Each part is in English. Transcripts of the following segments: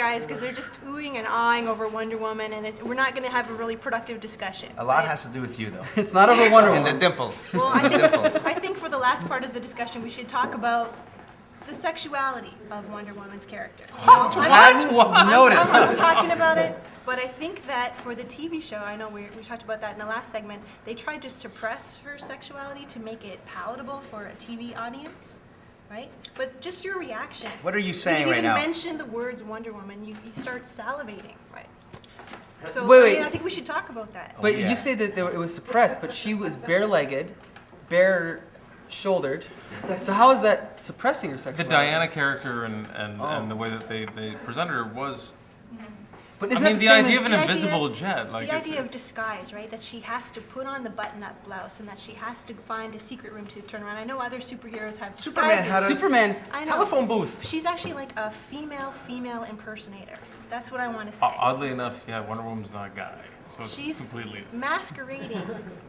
guys, because they're just oohing and awing over Wonder Woman, and we're not going to have a really productive discussion. A lot right? has to do with you, though. It's not over Wonder And Woman. the dimples. Well, And the dimples. I think for the last part of the discussion, we should talk about the sexuality of Wonder Woman's character. Hadn't noticed. I'm talking about it, but I think that for the TV show, I know we talked about that in the last segment, they tried to suppress her sexuality to make it palatable for a TV audience, right? But just your reactions. What are you saying when right you now? even mention the words Wonder Woman, you start salivating, right? So Wait. I think we should talk about that. But yeah. you say that it was suppressed, but she was bare-legged, bare-shouldered. So how is that suppressing her The sexuality? Diana character and the way that they presented her was. But I isn't mean, that the same idea as- of an The idea- invisible jet, like the it's, idea of it's- disguise, right? That she has to put on the button-up blouse and that she has to find a secret room to turn around. I know other superheroes have Superman disguises. had a Superman. I know. telephone booth. She's actually like a female impersonator. That's what I want to say. Oddly enough, yeah, Wonder Woman's not a guy, so it's She's completely. masquerading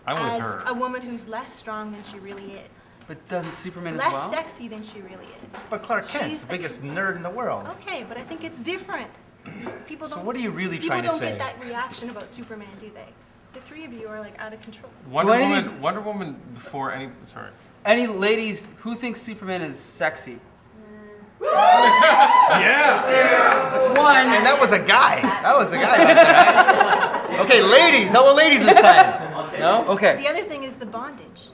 I'm with as her. a woman who's less strong than she really is. But doesn't Superman Less as well? sexy than she really is. But Clark Kent's She's the biggest nerd in the world. Okay, but I think it's different. People So don't. what are you really trying to People say? don't get that reaction about Superman, do they? The three of you are like out of control. Wonder any of Woman. these- Wonder Woman before any. Sorry. Any ladies who think Superman is sexy? Yeah. That's one. And that was a guy. That was a guy. That time. Okay, ladies. How about ladies this time? No? Okay. The other thing is the bondage.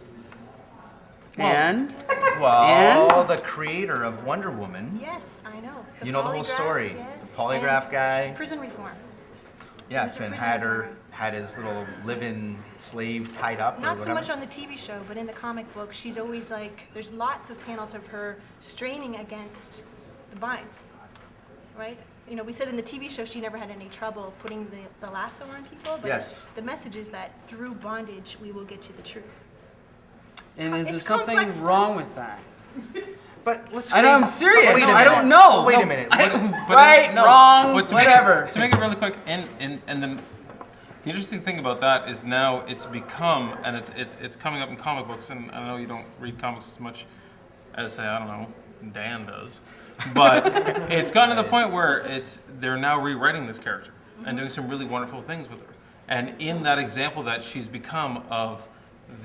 And Well, the creator of Wonder Woman. Yes, I know. You know the whole polygraph, story. yeah. The polygraph And guy. Prison reform. Yes, He was a and prisoner had his little live-in slave tied up or Not so whatever. much on the TV show, but in the comic book, she's always like, there's lots of panels of her straining against the binds, right? You know, we said in the TV show she never had any trouble putting the lasso on people, but Yes. the message is that through bondage, we will get to the truth. is there It's something complex stuff. wrong with that? But let's. I know, I'm face- serious. Wait a I don't minute. know. Wait No, a minute. I- But right, no, wrong, but to whatever. to make it really quick, and the interesting thing about that is now it's become, and it's coming up in comic books, and I know you don't read comics as much as, say, I don't know, Dan does, but it's gotten to the point where they're now rewriting this character and doing some really wonderful things with her. And in that example that she's become of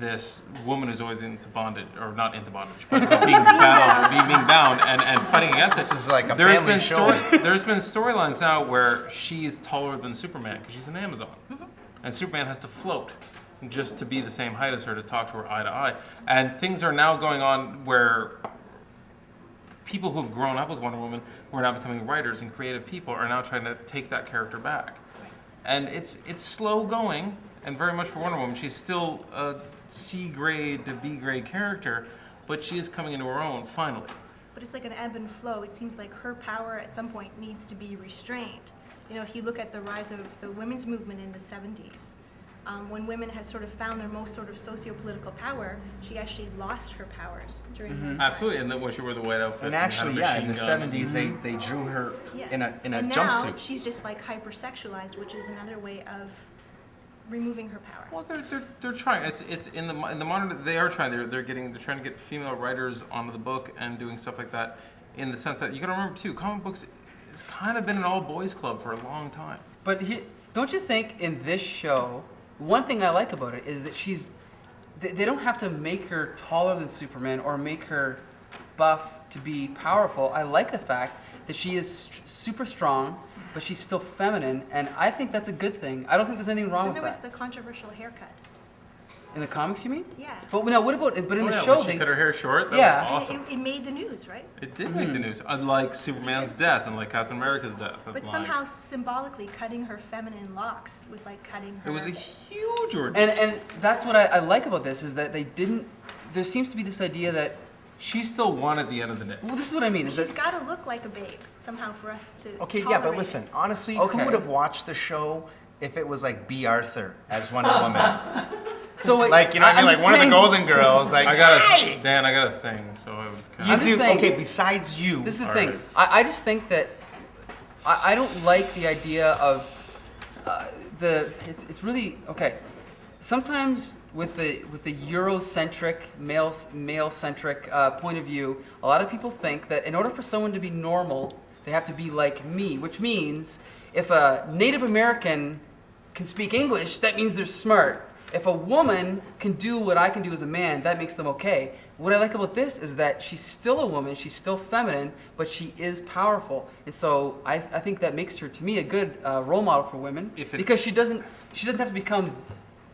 this woman who's always into bondage, or not into bondage, but being bound and fighting against it. This is like a There's family been show. There's been storylines now where she's taller than Superman because she's an Amazon, and Superman has to float just to be the same height as her to talk to her eye to eye. And things are now going on where people who've grown up with Wonder Woman, who are now becoming writers and creative people, are now trying to take that character back. And it's slow going, and very much for Wonder Woman, she's still a C grade to B grade character, but she is coming into her own finally. But it's like an ebb and flow. It seems like her power at some point needs to be restrained. You know, if you look at the rise of the women's movement in the 70s, when women had sort of found their most sort of socio-political power, she actually lost her powers during those times. Absolutely, and when she wore the white outfit. And had a actually, yeah, in the machine gun. 70s, they drew her Yeah. in a and jumpsuit. now she's just like hypersexualized, which is another way of removing her power. Well, they're trying. It's in the modern. They are trying. They're trying to get female writers onto the book and doing stuff like that. In the sense that you got to remember too, comic books, it's kind of been an all boys club for a long time. But don't you think in this show, one thing I like about it is that they don't have to make her taller than Superman or make her buff to be powerful. I like the fact that she is super strong, but she's still feminine, and I think that's a good thing. I don't think there's anything wrong Then with there was that. the controversial haircut. In the comics, you mean? Yeah. But now, what about? But in Oh, the yeah, show, when she they cut her hair short. That Yeah. was And awesome. it made the news, right? It did make the news, unlike Superman's Because- death and like Captain America's death. But somehow symbolically cutting her feminine locks was like cutting her. it was a huge ordeal. and that's what I like about this is that they didn't. There seems to be this idea that She still won at the end of the day. well, this is what I mean. Is She's that got to look like a babe somehow for us to. Okay, yeah, tolerate but it. listen, honestly, Okay. who would have watched the show if it was like B. Arthur as Wonder Woman? so? Like, you know what I mean? I'm Like one of the saying- Golden Girls. Like, I got a thing, so I would. You I'm just do, saying- okay, besides you. This is the All thing. right. I just think that I don't like the idea of it's really okay. Sometimes with the Eurocentric male centric point of view, a lot of people think that in order for someone to be normal, They have to be like me, which means if a Native American can speak English, that means they're smart. If a woman can do what I can do as a man, that makes them okay. What I like about this is that she's still a woman, she's still feminine, but she is powerful. And so I think that makes her, to me, a good role model for women because she doesn't have to become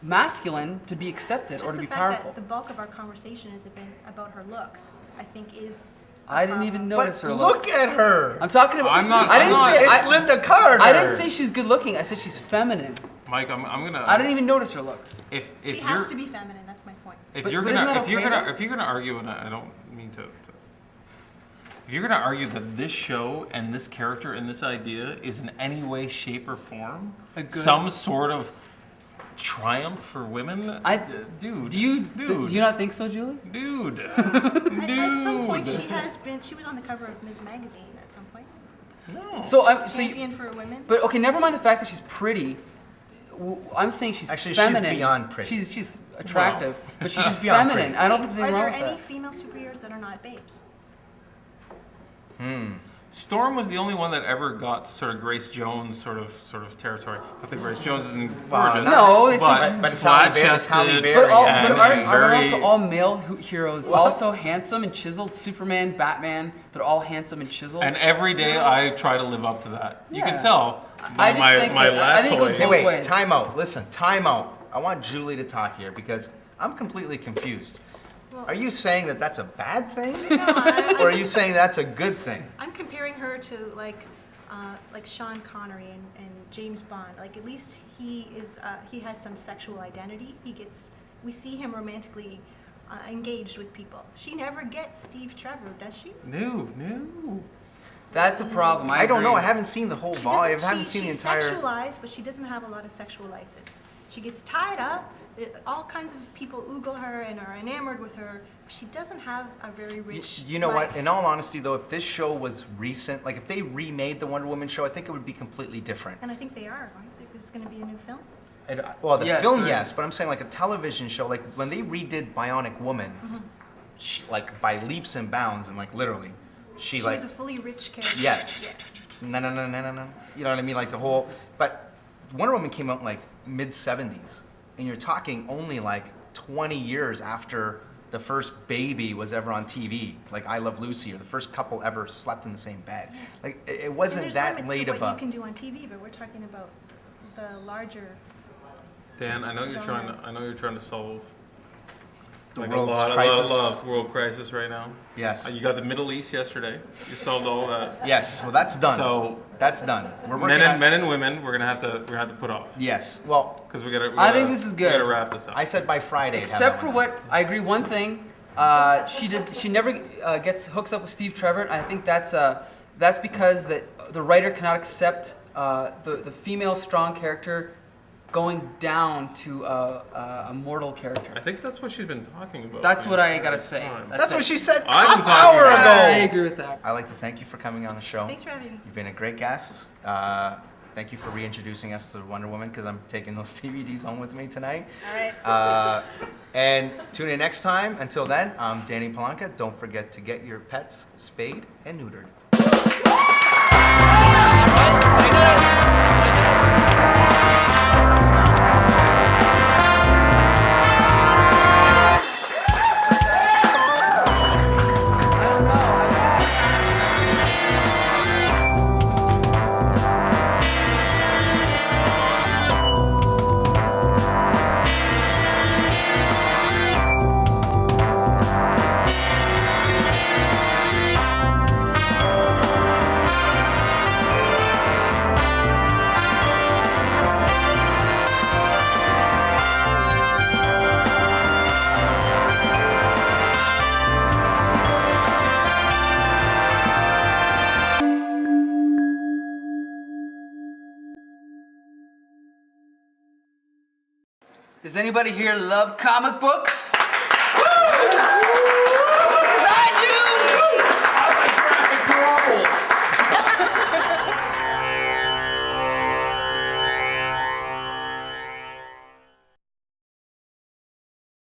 masculine to be accepted Just or to the be fact powerful. that the bulk of our conversation has been about her looks, I think is. I didn't even notice But her look looks. at her. I'm talking about. I'm not- I I'm didn't not- say. It's Linda Carter. I didn't say she's good looking. I said she's feminine. Mike, I'm gonna. I didn't even notice her looks. If She you're has to be feminine. That's my point. if But- you're but gonna isn't that if you're okay, gonna though? if you're gonna argue, and I don't mean to if you're gonna argue that this show and this character and this idea is in any way, shape, or form A good- some sort of triumph for women, dude. Do you dude, not think so, Julie? dude, At some point, dude. she was on the cover of Ms. Magazine at some point. No. So Champion for women. but okay, never mind the fact that she's pretty. I'm saying she's Actually, she's feminine. beyond pretty. She's attractive, but she's She's beyond feminine. pretty. I don't think there's Are anything there wrong with any that. female superheroes that are not babes? Storm was the only one that ever got to sort of Grace Jones sort of territory. I think Grace Jones isn't gorgeous. No, they But it's Halle Berry. It's Halle flat-chested, Berry. But and are very- also all male heroes also handsome and chiseled? Superman, Batman, they're all handsome and chiseled. And every day I try to live up to that. You Yeah. can tell. I just think that- I think it goes lactoid- Hey, both wait, ways. time out. Listen, time out. I want Julie to talk here because I'm completely confused. Are you saying that that's a bad thing? Or are you saying that's a good thing? I'm comparing her to like Sean Connery and James Bond. Like at least he has some sexual identity. We see him romantically engaged with people. She never gets Steve Trevor, does she? No. That's a problem. I don't know. agree. I haven't seen the whole She volume. I doesn't- haven't seen the she's entire. sexualized, but she doesn't have a lot of sexual license. She gets tied up. All kinds of people oogle her and are enamored with her. She doesn't have a very rich. You know what? life. In all honesty, though, if this show was recent, like if they remade the Wonder Woman show, I think it would be completely different. And I think they are. Right? There's going to be a new film. Well, the Yes, film, there yes, is. but I'm saying like a television show, like when they redid Bionic Woman, she, like by leaps and bounds, and like literally, she She like was a fully rich character. yes, Yeah. no, you know what I mean, like the whole. But Wonder Woman came out in like mid '70s, and you're talking only like 20 years after the first baby was ever on TV, like I Love Lucy, or the first couple ever slept in the same bed. Like it And wasn't there's that limits late to of what a. you can do on TV, but we're talking about the larger. Dan, I know you're Genre. trying to solve The like world's a lot crisis. of world crisis right now. Yes. You got the Middle East yesterday. You solved all that. Yes. Well, that's done. So That's done. We're working on. men and women, we're gonna have to put off Yes. Well, because we gotta. I think this is We good. gotta wrap this up. I said by Friday. it'd have Except that for one what I agree. One thing, she never hooks up with Steve Trevor. And I think that's because that the writer cannot accept the female strong character going down to a mortal character. I think that's what she's been talking about. That's the what I entire gotta say. time. That's what it. she said I've half been talking hour about I ago. agree with that. I'd like to thank you for coming on the show. Thanks for having me. You've been a great guest. Thank you for reintroducing us to Wonder Woman because I'm taking those DVDs home with me tonight. All right. And tune in next time. Until then, I'm Danny Palanca. Don't forget to get your pets spayed and neutered. I don't know. Does anybody here love comic books?